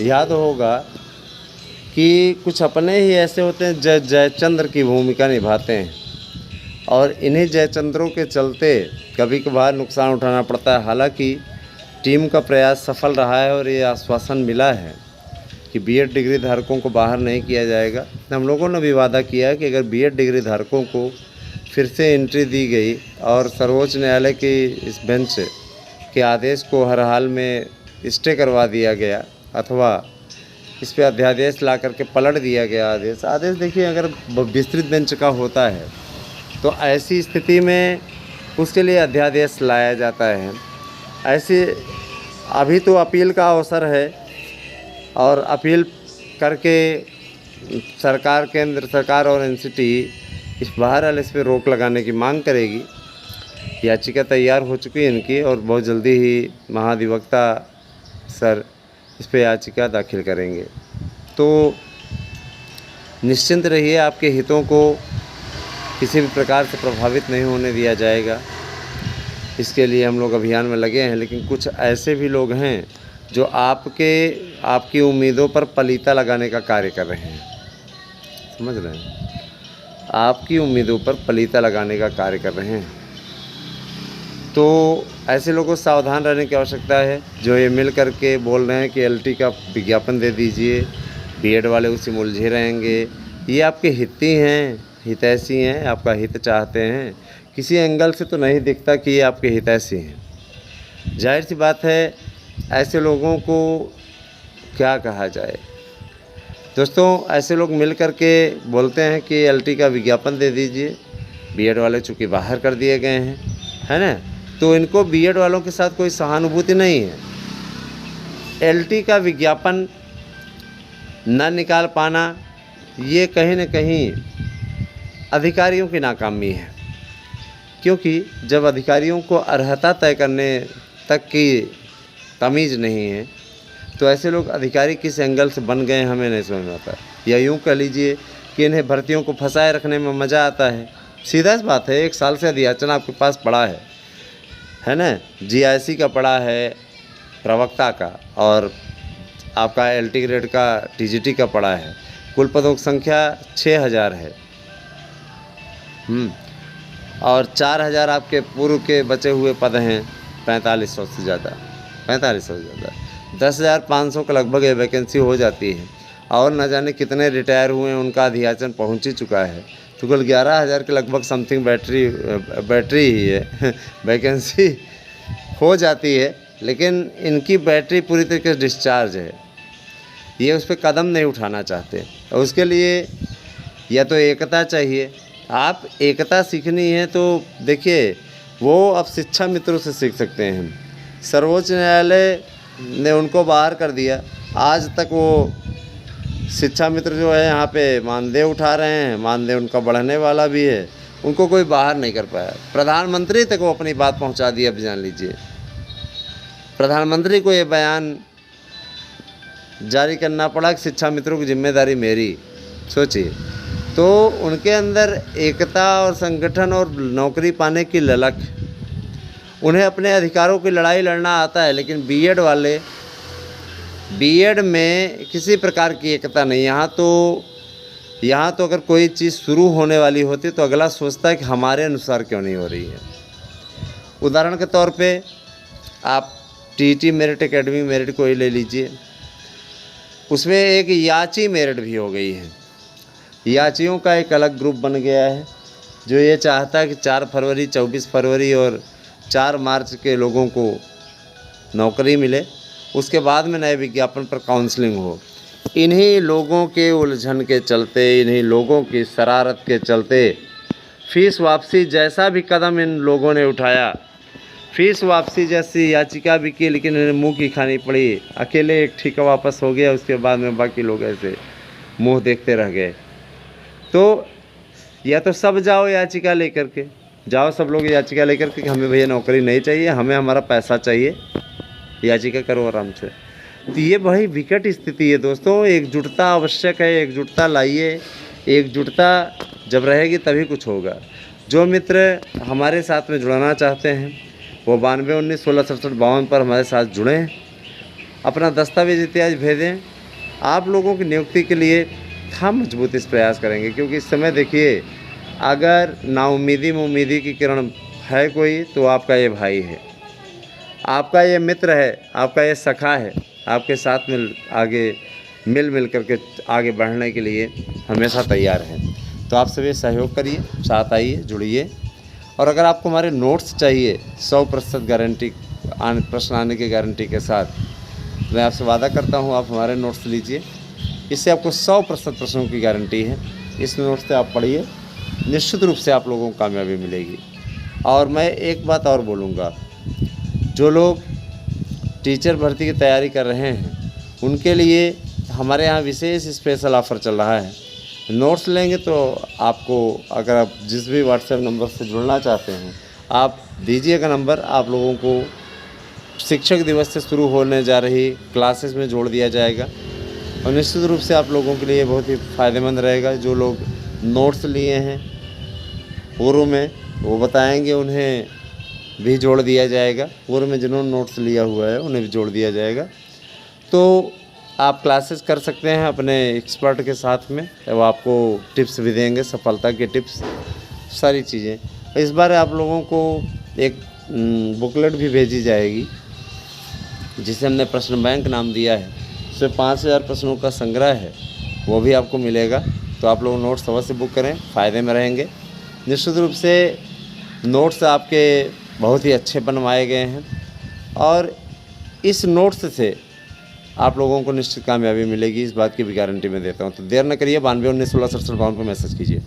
याद होगा कि कुछ अपने ही ऐसे होते हैं जयचंद्र की भूमिका निभाते हैं, और इन्हीं जयचंद्रों के चलते कभी कभार नुकसान उठाना पड़ता है। हालांकि टीम का प्रयास सफल रहा है और ये आश्वासन मिला है कि बीएड डिग्री धारकों को बाहर नहीं किया जाएगा। हम लोगों ने भी वादा किया है कि अगर बीएड डिग्री धारकों को फिर से एंट्री दी गई और सर्वोच्च न्यायालय की इस बेंच के आदेश को हर हाल में स्टे करवा दिया गया, अथवा इस पे अध्यादेश ला करके पलट दिया गया आदेश देखिए, अगर विस्तृत बेंच का होता है तो ऐसी स्थिति में उसके लिए अध्यादेश लाया जाता है। ऐसे अभी तो अपील का अवसर है, और अपील करके सरकार, केंद्र सरकार और एनसीटी इस बहरहाल इस पर रोक लगाने की मांग करेगी। याचिका तैयार हो चुकी है इनकी, और बहुत जल्दी ही महाधिवक्ता सर इस पर याचिका दाखिल करेंगे। तो निश्चिंत रहिए, आपके हितों को किसी भी प्रकार से प्रभावित नहीं होने दिया जाएगा। इसके लिए हम लोग अभियान में लगे हैं। लेकिन कुछ ऐसे भी लोग हैं जो आपकी उम्मीदों पर पलीता लगाने का कार्य कर रहे हैं, समझ रहे हैं, आपकी उम्मीदों पर पलीता लगाने का कार्य कर रहे हैं। तो ऐसे लोगों को सावधान रहने की आवश्यकता है, जो ये मिल करके बोल रहे हैं कि एलटी का विज्ञापन दे दीजिए, बीएड वाले उसी में उलझे रहेंगे। ये आपके हिती हैं, हितैषी हैं, आपका हित चाहते हैं। किसी एंगल से तो नहीं दिखता कि ये आपके हितैषी हैं। जाहिर सी बात है, ऐसे लोगों को क्या कहा जाए दोस्तों। ऐसे लोग मिल करके बोलते हैं कि एलटी का विज्ञापन दे दीजिए, बीएड वाले चूँकि बाहर कर दिए गए हैं, है ना, तो इनको बीएड वालों के साथ कोई सहानुभूति नहीं है। एलटी का विज्ञापन न निकाल पाना ये कहीं न कहीं अधिकारियों की नाकामी है, क्योंकि जब अधिकारियों को अर्हता तय करने तक की तमीज़ नहीं है तो ऐसे लोग अधिकारी किस एंगल से बन गए हमें नहीं समझ में आता। या यूँ कह लीजिए कि इन्हें भर्तियों को फंसाए रखने में मज़ा आता है। सीधा सी बात है, 1 साल से अध्याचन आपके पास पड़ा है ना, जीआईसी का पड़ा है, प्रवक्ता का, और आपका एलटी ग्रेड का टीजीटी का पड़ा है। कुल पदों की संख्या 6000 है, और 4000 आपके पूर्व के बचे हुए पद हैं, 4500 से ज़्यादा, 10,500 के लगभग ये वैकेंसी हो जाती है। और न जाने कितने रिटायर हुए हैं, उनका अध्याचन पहुंच ही चुका है। तो कुल 11,000 के लगभग समथिंग बैटरी ही है वैकेंसी हो जाती है। लेकिन इनकी बैटरी पूरी तरीके से डिस्चार्ज है, ये उस पर कदम नहीं उठाना चाहते। और उसके लिए या तो एकता चाहिए। आप एकता सीखनी है तो देखिए, वो अब शिक्षा मित्रों से सीख सकते हैं। सर्वोच्च न्यायालय ने उनको बाहर कर दिया, आज तक वो शिक्षा मित्र जो है यहाँ पे मानदेय उठा रहे हैं, मानदेय उनका बढ़ने वाला भी है, उनको कोई बाहर नहीं कर पाया। प्रधानमंत्री तक वो अपनी बात पहुँचा दी। अब जान लीजिए, प्रधानमंत्री को ये बयान जारी करना पड़ा कि शिक्षा मित्रों की जिम्मेदारी मेरी। सोचिए, तो उनके अंदर एकता और संगठन और नौकरी पाने की ललक, उन्हें अपने अधिकारों की लड़ाई लड़ना आता है। लेकिन बीएड वाले, बीएड में किसी प्रकार की एकता नहीं। यहाँ तो अगर कोई चीज़ शुरू होने वाली होती तो अगला सोचता है कि हमारे अनुसार क्यों नहीं हो रही है। उदाहरण के तौर पे आप टीटी मेरिट एकेडमी मेरिट को ही ले लीजिए, उसमें एक याची मेरिट भी हो गई है। याचियों का एक अलग ग्रुप बन गया है जो ये चाहता है कि 4 फरवरी, 24 फरवरी और 4 मार्च के लोगों को नौकरी मिले, उसके बाद में नए विज्ञापन पर काउंसलिंग हो। इन्हीं लोगों के उलझन के चलते, इन्हीं लोगों की शरारत के चलते फीस वापसी जैसा भी कदम इन लोगों ने उठाया, फीस वापसी जैसी याचिका भी की, लेकिन इन्हें मुँह की खानी पड़ी। अकेले एक ठेका वापस हो गया, उसके बाद में बाकी लोग ऐसे मुँह देखते रह गए। तो या तो सब जाओ याचिका लेकर के, जाओ सब लोग याचिका लेकर के कि हमें भैया नौकरी नहीं चाहिए, हमें हमारा पैसा चाहिए, याचिका करो आराम से। तो ये बड़ी विकट स्थिति है दोस्तों। एकजुटता आवश्यक है, एकजुटता लाइए। एकजुटता जब रहेगी तभी कुछ होगा। जो मित्र हमारे साथ में जुड़ना चाहते हैं वो 92 19 16 67 52 पर हमारे साथ जुड़ें, अपना दस्तावेज इत्यादि भेजें। आप लोगों की नियुक्ति के लिए हम मजबूती से प्रयास करेंगे, क्योंकि इस समय देखिए, अगर नाउम्मीदी में उम्मीदी की किरण है कोई, तो आपका ये भाई है, आपका ये मित्र है, आपका ये सखा है, आपके साथ मिल करके आगे बढ़ने के लिए हमेशा तैयार है। तो आप सभी सहयोग करिए, साथ आइए, जुड़िए। और अगर आपको हमारे नोट्स चाहिए 100% गारंटी, प्रश्न आने की गारंटी के साथ, मैं आपसे वादा करता हूँ आप हमारे नोट्स लीजिए। इससे आपको 100% प्रश्नों की गारंटी है। इस नोट्स से आप पढ़िए, निश्चित रूप से आप लोगों को कामयाबी मिलेगी। और मैं एक बात और बोलूँगा, जो लोग टीचर भर्ती की तैयारी कर रहे हैं उनके लिए हमारे यहाँ विशेष स्पेशल ऑफ़र चल रहा है। नोट्स लेंगे तो आपको, अगर आप जिस भी व्हाट्सएप नंबर से जुड़ना चाहते हैं, आप दीजिएगा नंबर, आप लोगों को शिक्षक दिवस से शुरू होने जा रही क्लासेस में जोड़ दिया जाएगा। और निश्चित रूप से आप लोगों के लिए बहुत ही फ़ायदेमंद रहेगा। जो लोग नोट्स लिए हैं पूर्व में, वो बताएंगे, उन्हें भी जोड़ दिया जाएगा। पूर्व में जिन्होंने नोट्स लिया हुआ है उन्हें भी जोड़ दिया जाएगा। तो आप क्लासेस कर सकते हैं अपने एक्सपर्ट के साथ में, वो आपको टिप्स भी देंगे, सफलता के टिप्स, सारी चीज़ें। इस बार आप लोगों को एक बुकलेट भी भेजी जाएगी जिसे हमने प्रश्न बैंक नाम दिया है। उसमें 5000 प्रश्नों का संग्रह है, वो भी आपको मिलेगा। तो आप लोग नोट्स अवश्य बुक करें, फ़ायदे में रहेंगे। निश्चित रूप से नोट्स आपके बहुत ही अच्छे बनवाए गए हैं और इस नोट्स से आप लोगों को निश्चित कामयाबी मिलेगी, इस बात की भी गारंटी मैं देता हूं। तो देर न करिए, 92 19 16 67 52 पर मैसेज कीजिए।